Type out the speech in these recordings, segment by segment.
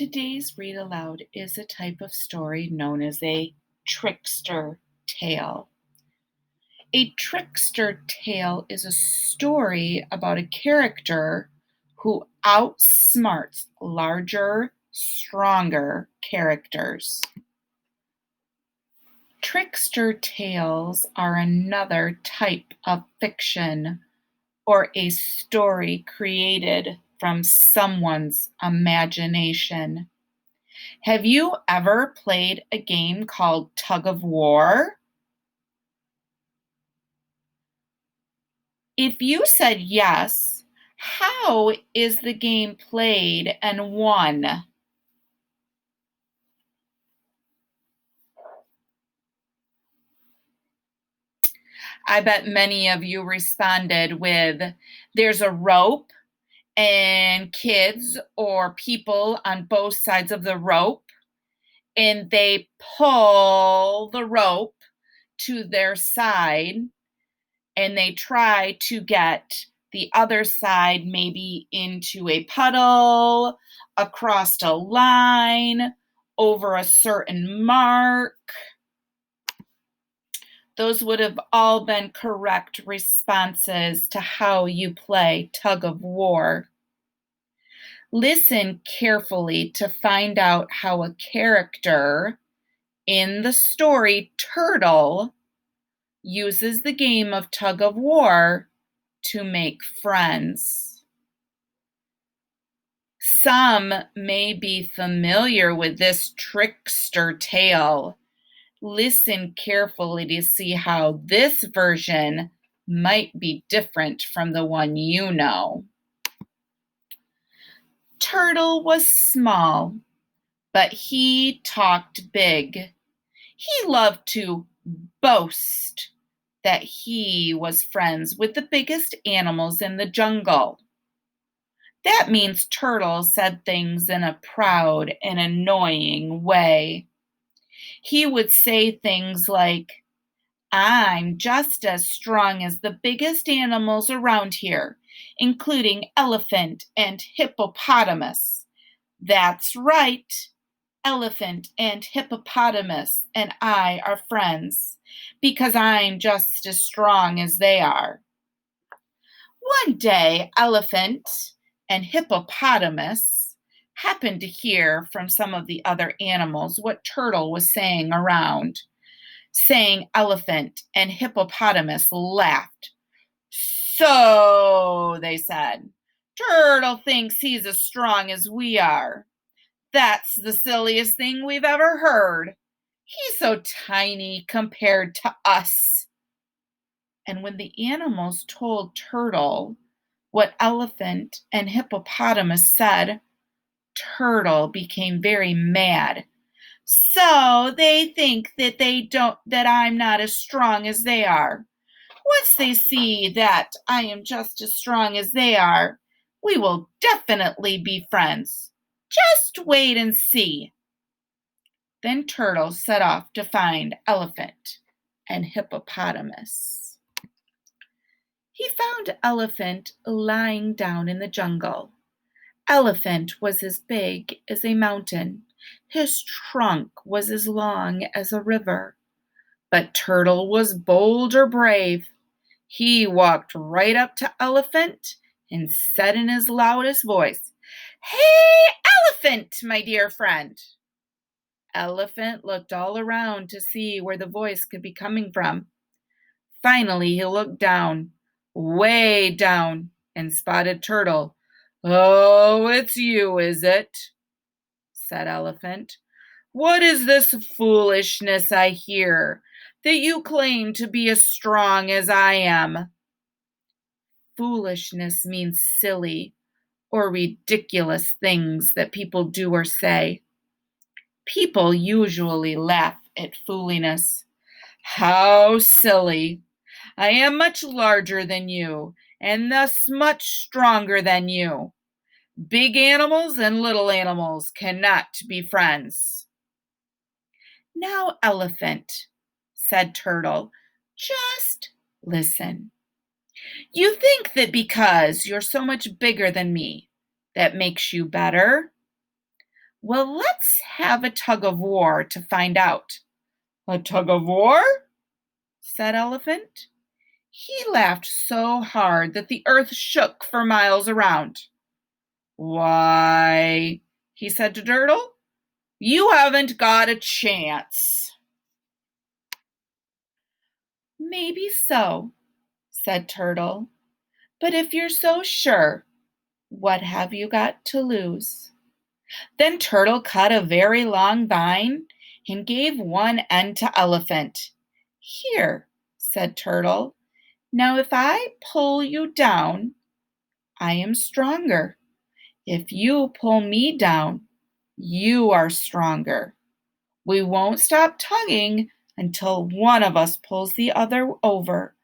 Today's read aloud is a type of story known as a trickster tale. A trickster tale is a story about a character who outsmarts larger, stronger characters. Trickster tales are another type of fiction or a story created from someone's imagination. Have you ever played a game called Tug-of-War? If you said yes, how is the game played and won? I bet many of you responded with, there's a rope and kids or people on both sides of the rope, and they pull the rope to their side, and they try to get the other side maybe into a puddle, across a line, over a certain mark. Those would have all been correct responses to how you play tug-of-war. Listen carefully to find out how a character in the story Turtle uses the game of tug-of-war to make friends. Some may be familiar with this trickster tale. Listen carefully to see how this version might be different from the one you know. Turtle was small, but he talked big. He loved to boast that he was friends with the biggest animals in the jungle. That means Turtle said things in a proud and annoying way. He would say things like, I'm just as strong as the biggest animals around here, including elephant and hippopotamus. That's right. Elephant and hippopotamus and I are friends because I'm just as strong as they are. One day, Elephant and Hippopotamus happened to hear from some of the other animals what Turtle was saying around. Saying Elephant and Hippopotamus laughed. So, they said, Turtle thinks he's as strong as we are. That's the silliest thing we've ever heard. He's so tiny compared to us. And when the animals told Turtle what Elephant and Hippopotamus said, Turtle became very mad. So they think that I'm not as strong as they are. Once they see that I am just as strong as they are, we will definitely be friends. Just wait and see. Then Turtle set off to find Elephant and Hippopotamus. He found Elephant lying down in the jungle. Elephant was as big as a mountain. His trunk was as long as a river. But Turtle was bold or brave. He walked right up to Elephant and said in his loudest voice, Hey, Elephant, my dear friend. Elephant looked all around to see where the voice could be coming from. Finally, he looked down, way down, and spotted Turtle. Oh, it's you, is it? Said Elephant. What is this foolishness I hear, that you claim to be as strong as I am? Foolishness means silly or ridiculous things that people do or say. People usually laugh at foolishness. How silly! I am much larger than you, and thus much stronger than you. Big animals and little animals cannot be friends. Now, Elephant, said Turtle, just listen. You think that because you're so much bigger than me, that makes you better? Well, let's have a tug-of-war to find out. A tug-of-war? Said Elephant. He laughed so hard that the earth shook for miles around. Why, he said to Turtle, you haven't got a chance. Maybe so, said Turtle, but if you're so sure, what have you got to lose? Then Turtle cut a very long vine and gave one end to Elephant. Here, said Turtle, now if I pull you down, I am stronger. If you pull me down, you are stronger. We won't stop tugging until one of us pulls the other over,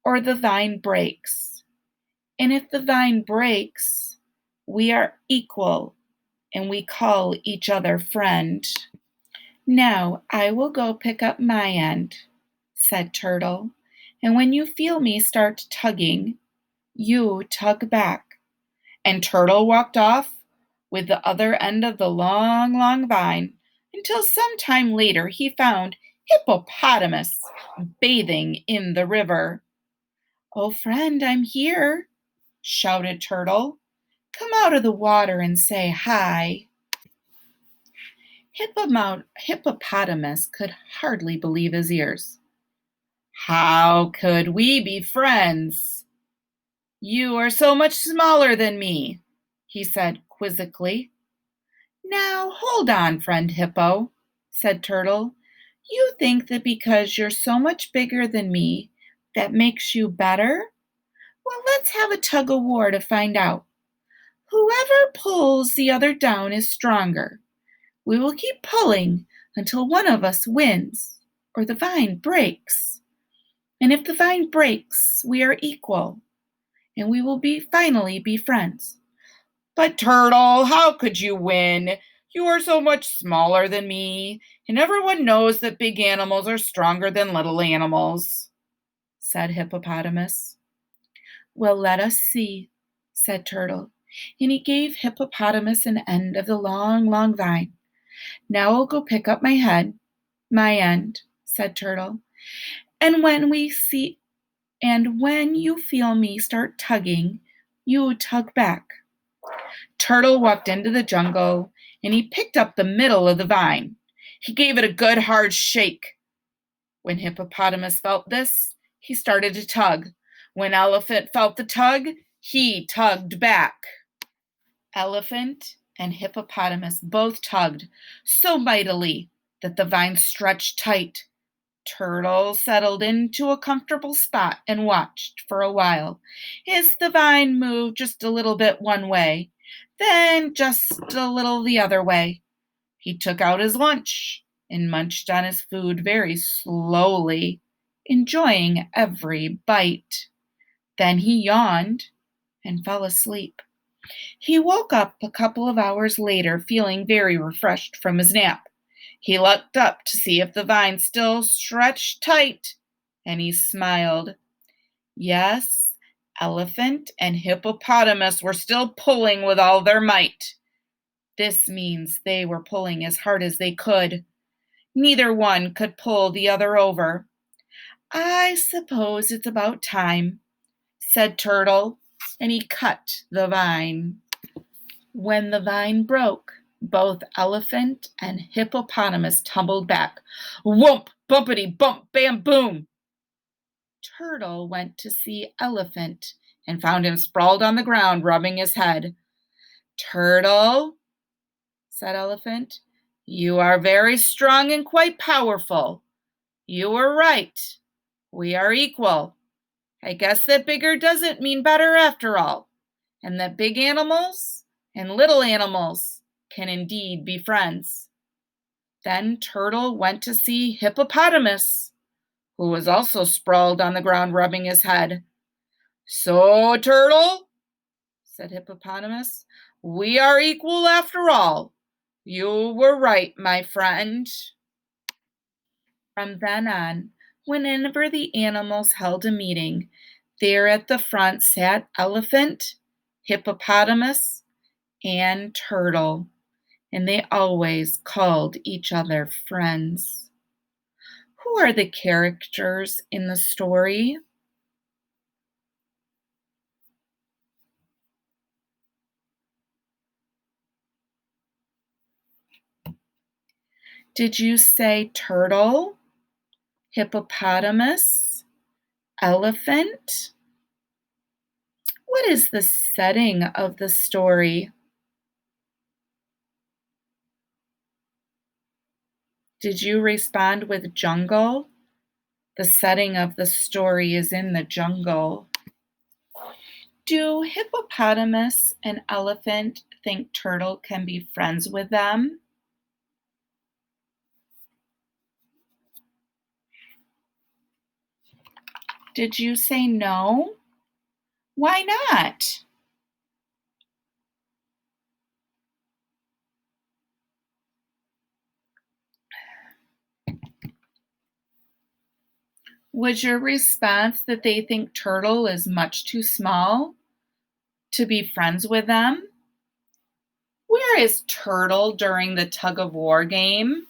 or the vine breaks. And if the vine breaks, we are equal, and we call each other friend. Now I will go pick up my end, said Turtle, and when you feel me start tugging, you tug back. And Turtle walked off with the other end of the long, long vine until some time later he found Hippopotamus bathing in the river. Oh, friend, I'm here, shouted Turtle. Come out of the water and say hi. Hippopotamus could hardly believe his ears. How could we be friends? You are so much smaller than me, he said quizzically. Now, hold on, friend Hippo, said Turtle. You think that because you're so much bigger than me, that makes you better? Well, let's have a tug-of-war to find out. Whoever pulls the other down is stronger. We will keep pulling until one of us wins, or the vine breaks. And if the vine breaks, we are equal, and we will finally be friends. But Turtle, how could you win? You are so much smaller than me, and everyone knows that big animals are stronger than little animals, said Hippopotamus. Well, let us see, said Turtle, and he gave Hippopotamus an end of the long, long vine. Now I'll go pick up my end, said Turtle, and when you feel me start tugging, you tug back. Turtle walked into the jungle, and he picked up the middle of the vine. He gave it a good hard shake. When Hippopotamus felt this, he started to tug. When Elephant felt the tug, he tugged back. Elephant and Hippopotamus both tugged so mightily that the vine stretched tight. Turtle settled into a comfortable spot and watched for a while as the vine moved just a little bit one way, then just a little the other way. He took out his lunch and munched on his food very slowly, enjoying every bite. Then he yawned and fell asleep. He woke up a couple of hours later feeling very refreshed from his nap. He looked up to see if the vine still stretched tight, and he smiled. Yes, Elephant and Hippopotamus were still pulling with all their might. This means they were pulling as hard as they could. Neither one could pull the other over. I suppose it's about time, said Turtle, and he cut the vine. When the vine broke, both Elephant and Hippopotamus tumbled back. Whoomp, bumpity, bump, bam, boom. Turtle went to see Elephant and found him sprawled on the ground, rubbing his head. Turtle, said Elephant, you are very strong and quite powerful. You were right. We are equal. I guess that bigger doesn't mean better after all, and that big animals and little animals can indeed be friends. Then Turtle went to see Hippopotamus, who was also sprawled on the ground rubbing his head. So, Turtle, said Hippopotamus, we are equal after all. You were right, my friend. From then on, whenever the animals held a meeting, there at the front sat Elephant, Hippopotamus, and Turtle. and they always called each other friends. Who are the characters in the story? Did you say turtle, hippopotamus, elephant? What is the setting of the story? Did you respond with jungle? The setting of the story is in the jungle. Do hippopotamus and elephant think turtle can be friends with them? Did you say no? Why not? Was your response that they think turtle is much too small to be friends with them? Where is turtle during the tug-of-war game?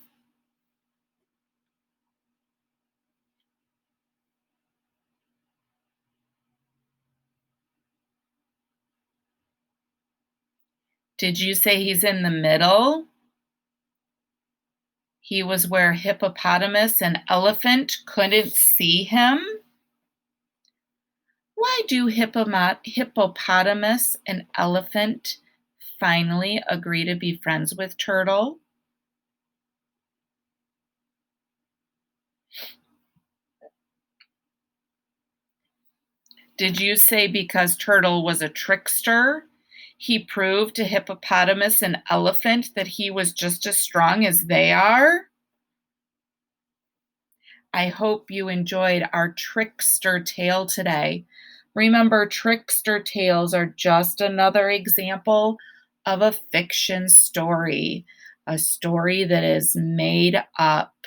Did you say he's in the middle? He was where hippopotamus and elephant couldn't see him? Why do hippopotamus and elephant finally agree to be friends with turtle? Did you say because turtle was a trickster? He proved to hippopotamus and elephant that he was just as strong as they are? I hope you enjoyed our trickster tale today. Remember, trickster tales are just another example of a fiction story, a story that is made up.